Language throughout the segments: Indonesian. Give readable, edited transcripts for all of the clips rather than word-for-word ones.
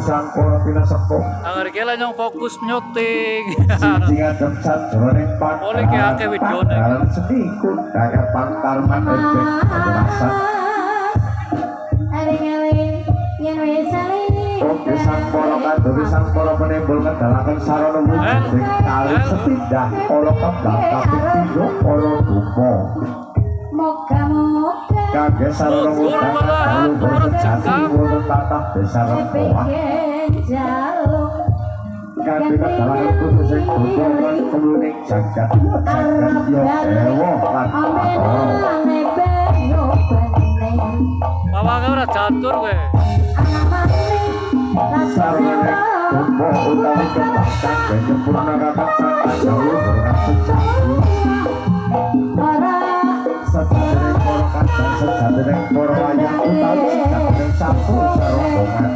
Sangkoro pinasekto. Angger iki lah nyong fokus nyuting. Sing adem sajroning pantai. Oleh ki akeh videone. Dalam sedikit kaya Pangkarman efek rasa. Aling-aling yen wis saling. Oke Sangkoro kaduri Sangkoro menimbul kedalakan sarana wujud sing kali sepindah kala kembang tapi tinduk kala dumo. Moga-moga Kage sarana wujud lalu berjati wonten tatah desa Rempoah. Kage kedalakan khusus sing dumo lan kemuning jagat jagat yo dewa lan Awake ora catur kowe. sarana dumo utawi ketatan penyempurna kakak sangka jauh berkasih sejatining para kadang sejatining para wayang utawi sejatining sapu sarombongan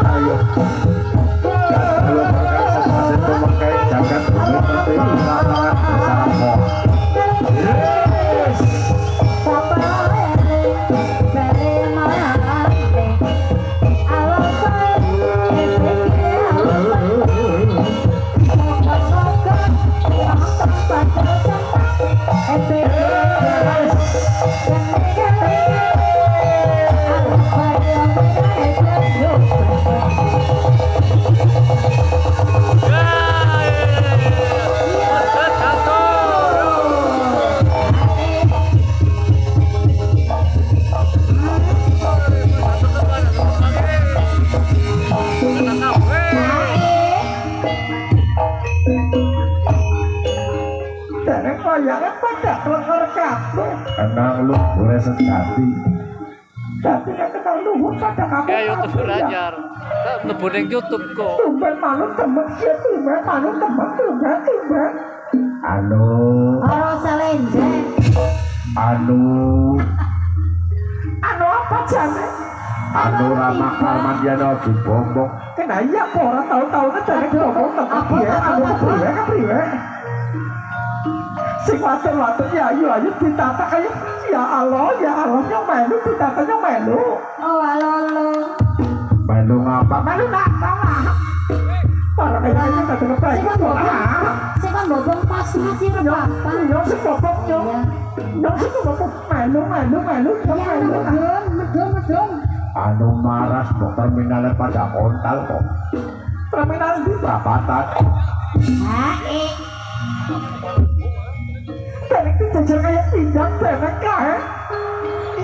ayo kalau berkasih sejatining pemakai jagat berkasih usahakan bersama Kenang lu boleh sejati. Tapi nek kenal luhur pada kamu. Ya YouTube belajar. Tak mlebu ning YouTube kok. Tumben malu temen ya tumben malu temen tumben. Anu. Ora salenje. Anu apa jane? Anu Rama Karmandiano dibombong. Kena iya kok ora tau-tau ngene dibombong tapi ya anu kepriwe. Sing watur ya ayo ditata kayak ya Allah yang melu ditata yang melu. Oh alolo. Melu ngapa? Melu ngapa? Para kayaknya kata ngebaik Sing kan bobong pas ngasih apa? Yo sing bobong yo. Yo sing bobong melu. Medun. Anu maras kok terminalnya pada kontal kok. Terminal di perapatan. Tenek dijajar kayak pindang tenek kae.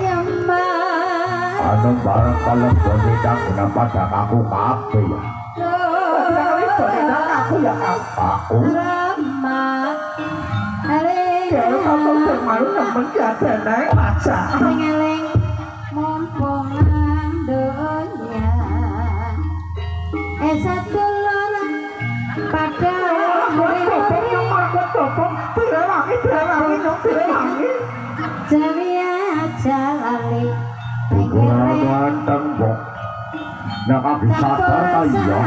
Ya mbak. Anu barang kalau bonedang kenapa dak aku kabeh ya. Kali bonedang aku ya aku. Rama. Aling. Ya kamu malu temen ya tenek aja. Aling-aling mumpung dunia. Satu lorong pada Jaya jalali kurang ganteng bok. Nak habis sabar kali ya.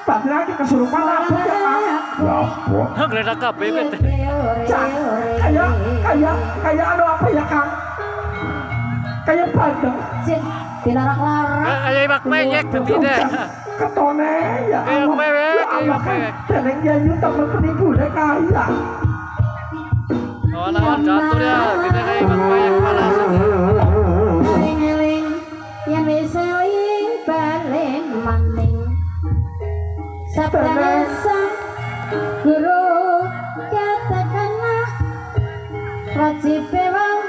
Tapi lagi kesurupan aku ya. Ya bok. Geledak kabeh kowe. Kayak anu apa ya Kang? Kayak bandeng. Dilarang-larang. Kayak ibak peyek dadi deh. Ketone ya. Kayak peyek. Teneng nyanyi temen penibune kaya. Lawan catur ya, kita kayak ibak peyek malas. Eling-eling yen wis eling balik maning. Sabdanasa guru katakanlah wajib wong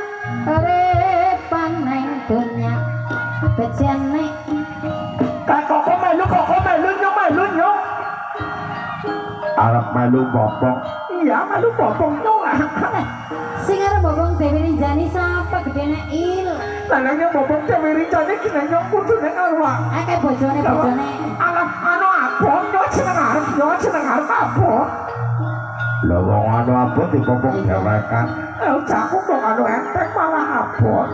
repan nang dunya bejane Kok melu nyong. Arab melu bopong. Iya melu bopong nyong. sing arep bobong Dewi Rinjani sapa gedene il. Lanangnya bobok dewe ricane kinanya kudune arwah. Akeh bojone. Alah anu abot yo seneng arep abot. Lah wong anu abot dibobok dewekan. Cakuk kok anu enteng malah abot.